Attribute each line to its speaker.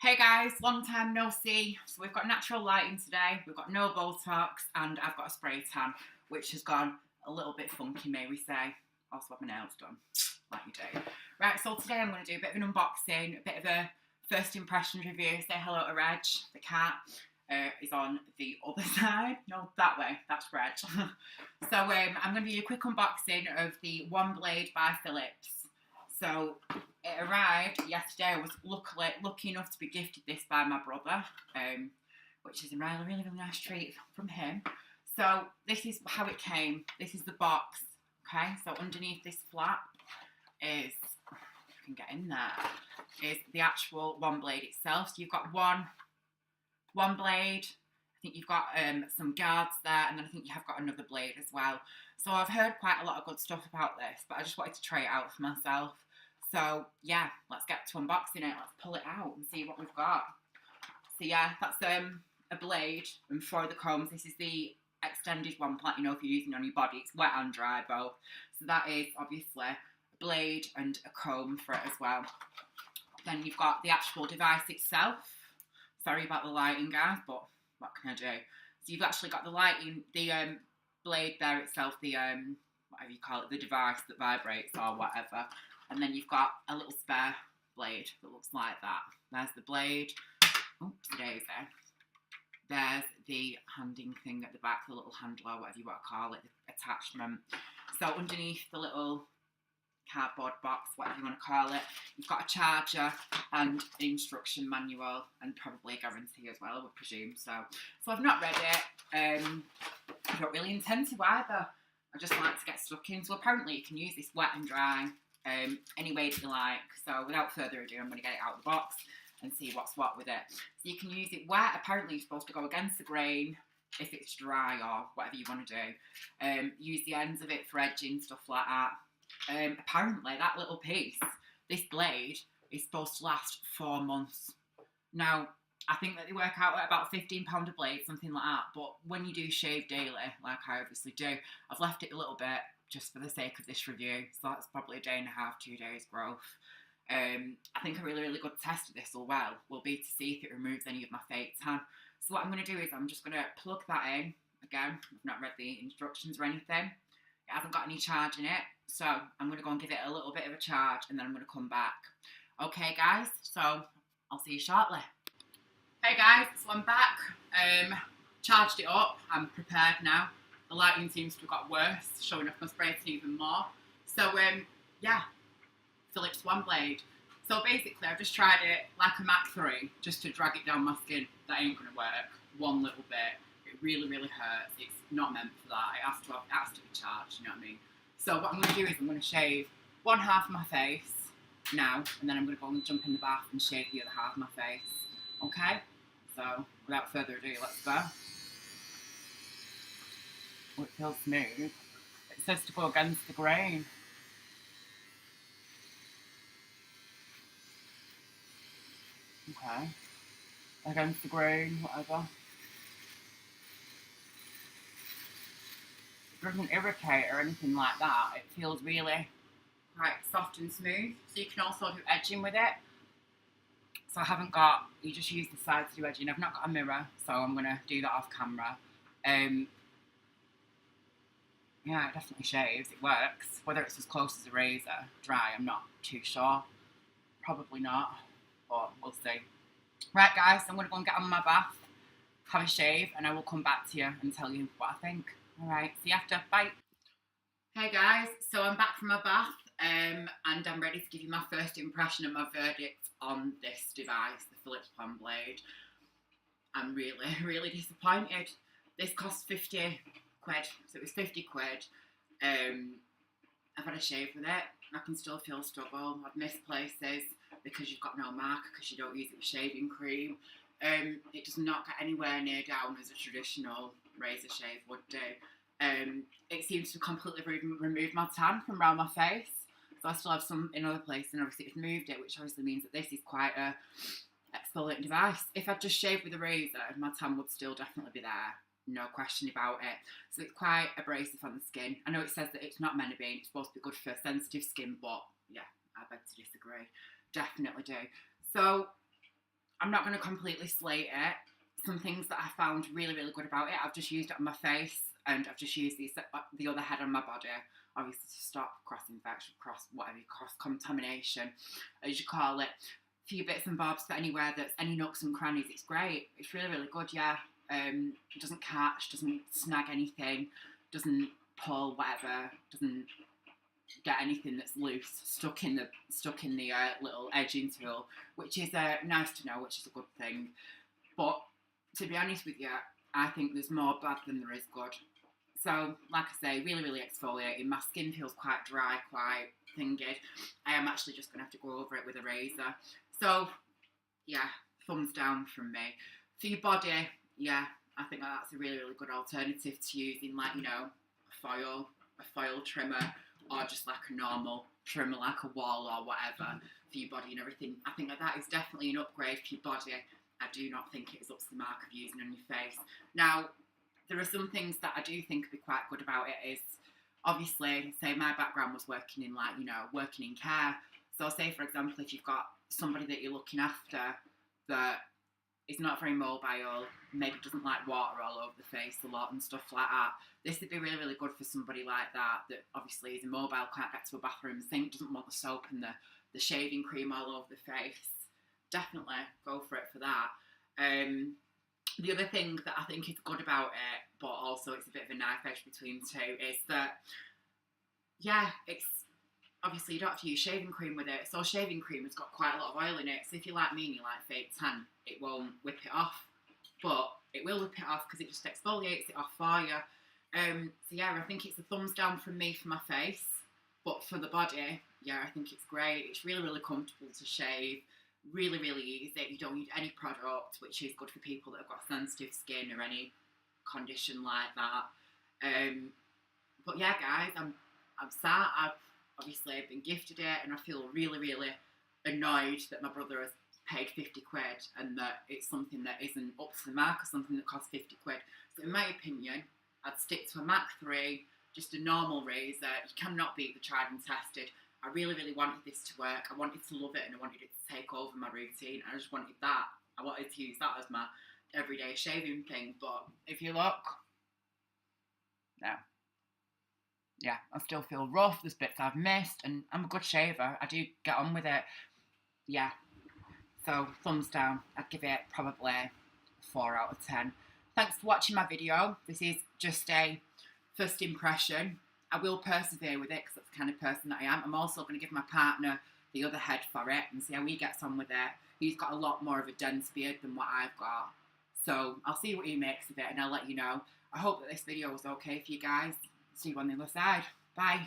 Speaker 1: Hey guys, long time no see. So we've got natural lighting today, we've got no Botox, and I've got a spray tan, which has gone a little bit funky, may we say. Also have my nails done, like you do. Right, so today I'm going to do a bit of an unboxing, a bit of a first impressions review. Say hello to Reg, the cat. Is on the other side. No, that way. That's Reg. So I'm going to do a quick unboxing of the One Blade by Phillips. So it arrived yesterday. I was lucky enough to be gifted this by my brother, which is a really nice treat from him. So this is how it came. This is the box. Okay, so underneath this flap is, if I can get in there, is the actual One Blade itself. So you've got one blade. I think you've got some guards there, and then I think you have got another blade as well. So I've heard quite a lot of good stuff about this, but I just wanted to try it out for myself. So yeah, let's get to unboxing it. Let's pull it out and see what we've got. So yeah, that's a blade and for the combs. This is the extended one, like, you know, if you're using it on your body, it's wet and dry both. So that is obviously a blade and a comb for it as well. Then you've got the actual device itself. Sorry about the lighting, guys, but what can I do? So you've actually got the lighting, the blade there itself, the whatever you call it, the device that vibrates or whatever. And then you've got a little spare blade that looks like that. There's the blade. Oops, daisy. There's the handing thing at the back, the little handle or whatever you want to call it, the attachment. So underneath the little cardboard box, whatever you want to call it, you've got a charger and an instruction manual and probably a guarantee as well, I would presume. So I've not read it. I don't really intend to either. I just like to get stuck in. So apparently you can use this wet and dry any way that you like. So without further ado, I'm going to get it out of the box and see what's what with it. So you can use it wet. Apparently you're supposed to go against the grain if it's dry or whatever you want to do. Use the ends of it for edging, stuff like that. Apparently that little piece, this blade, is supposed to last 4 months. Now, I think that they work out at about £15 a blade, something like that. But when you do shave daily, like I obviously do, I've left it a little bit just for the sake of this review. So that's probably a day and a half, 2 days growth. I think a really good test of this will be to see if it removes any of my fake tan. So what I'm going to do is I'm just going to plug that in. Again, I've not read the instructions or anything. It hasn't got any charge in it. So I'm going to go and give it a little bit of a charge and then I'm going to come back. Okay guys, so I'll see you shortly. Hey guys, so I'm back. Charged it up. I'm prepared now. The lighting seems to have got worse, showing off my spray tan even more. So yeah, Phillips One Blade. So basically I've just tried it like a Mac 3 just to drag it down my skin. That ain't going to work one little bit. It really hurts. It's not meant for that. It has to be charged, you know what I mean? So what I'm going to do is I'm going to shave one half of my face now, and then I'm going to go and jump in the bath and shave the other half of my face. Okay? So without further ado, let's go. Oh, it feels smooth. It says to go against the grain. Okay. Against the grain, whatever. It doesn't irritate or anything like that. It feels really quite soft and smooth. So you can also do edging with it. So I haven't got, you just use the sides to do edging. I've not got a mirror, so I'm going to do that off camera. Yeah, it definitely shaves. It works. Whether it's as close as a razor dry, I'm not too sure. Probably not, but we'll see. Right guys, I'm going to go and get on my bath, have a shave, and I will come back to you and tell you what I think. Alright, see you after. Bye. Hey guys, so I'm back from my bath and I'm ready to give you my first impression and my verdict on this device, the Phillips One Blade. I'm really disappointed. This cost 50 quid, so it was 50 quid. I've had a shave with it. I can still feel struggle. I've missed places because you've got no marker because you don't use it with shaving cream. It does not get anywhere near down as a traditional razor shave would do. It seems to completely remove my tan from around my face. So I still have some in other places, and obviously it's moved it, which obviously means that this is quite a exfoliating device. If I just shaved with a razor, my tan would still definitely be there. No question about it. So it's quite abrasive on the skin. I know it says that it's not meant to be, it's supposed to be good for sensitive skin, but yeah, I beg to disagree. Definitely do. So I'm not going to completely slate it. Some things that I found really, really good about it, I've just used it on my face, and I've just used the other head on my body, obviously to stop cross-infection, cross-contamination, as you call it. A few bits and bobs for anywhere that's any nooks and crannies. It's great. It's really, really good, yeah. It doesn't catch, doesn't snag anything, doesn't pull, whatever, doesn't get anything that's loose stuck in the little edging tool, which is nice to know, which is a good thing. But to be honest with you, I think there's more bad than there is good. So, like I say, really, really exfoliating. My skin feels quite dry, quite thingy. I am actually just going to have to go over it with a razor. So, yeah, thumbs down from me. For your body, yeah, I think that's a really, really good alternative to using, like, you know, a foil trimmer, or just like a normal trimmer, like a wall or whatever, for your body and everything. I think that is definitely an upgrade for your body. I do not think it is up to the mark of using on your face. Now, there are some things that I do think would be quite good about it is, obviously, say my background was working in, like, you know, working in care. So say, for example, if you've got somebody that you're looking after that is not very mobile, maybe doesn't like water all over the face a lot and stuff like that, this would be really, really good for somebody like that obviously is immobile, can't get to a bathroom sink, doesn't want the soap and the shaving cream all over the face. Definitely go for it for that. The other thing that I think is good about it, but also it's a bit of a knife edge between two, is that, yeah, it's obviously you don't have to use shaving cream with it. So shaving cream has got quite a lot of oil in it. So if you're like me and you like fake tan, it won't whip it off. But it will whip it off because it just exfoliates it off for you. So yeah, I think it's a thumbs down from me for my face. But for the body, yeah, I think it's great. It's really, really comfortable to shave. Really, really easy. You don't need any product, which is good for people that have got sensitive skin or any condition like that. But yeah, guys, I'm sad. I've obviously been gifted it, and I feel really, really annoyed that my brother has paid 50 quid and that it's something that isn't up to the mark or something that costs 50 quid. So in my opinion, I'd stick to a Mac 3, just a normal razor. You cannot beat the tried and tested. I really, really wanted this to work. I wanted to love it, and I wanted it to take over my routine. I just wanted that. I wanted to use that as my everyday shaving thing. But if you look, no. Yeah, I still feel rough. There's bits I've missed, and I'm a good shaver. I do get on with it. Yeah. So, thumbs down. I'd give it probably 4 out of 10. Thanks for watching my video. This is just a first impression. I will persevere with it because that's the kind of person that I am. I'm also going to give my partner the other head for it and see how he gets on with it. He's got a lot more of a dense beard than what I've got. So I'll see what he makes of it and I'll let you know. I hope that this video was okay for you guys. See you on the other side. Bye.